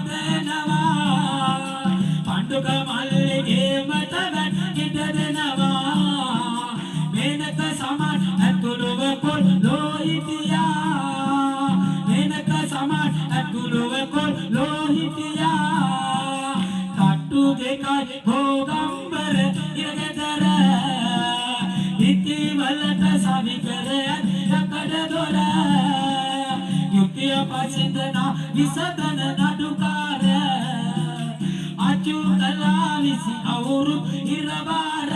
දෙනවා පණ්ඩුක මල්ලිගේ මත වැටිට දෙනවා මේනක සමන් ඇතුළුව කොල්ලෝ හිටියා මේනක සමන් ඇතුළුව කොල්ලෝ හිටියා කට්ටු දෙකයි හෝගම්බර ඉරගෙදර ඉති වලට සවි කර යකඩ දොර යුක්තිය පසින්දන විසදන නඩුකාර අචු කලා විසි අවුරු ඉරබාර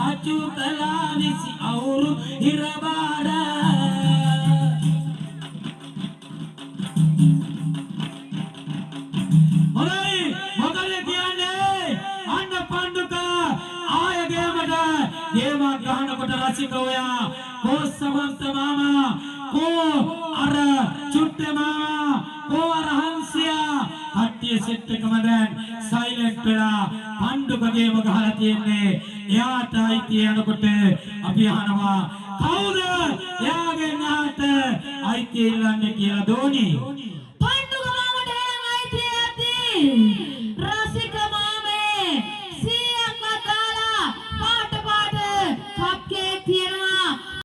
අචු කලා විසි අවුරු ඉරබාර හොරයි මොකද කියන්නේ අන්න පණ්ඩුක ආය ගේමට ගේමක් ගහනකොට රසිකෝයා කෝ සමන්ත මාමා කෝ අර චුට්ටේ මාමා කෝ අර හංසයා කට්ටිය සෙට් එකම දැන් සයිලන්ට් වෙලා පණ්ඩුක ගේම ගහලා තියෙන්නේ එයාට අයිති යනකොට අපි අහනවා කවුද එයාගෙන් යාට අයිති ඉල්ලන්නේ කියලා දෝනි පණ්ඩුක මාමට එයාගෙන් අයිති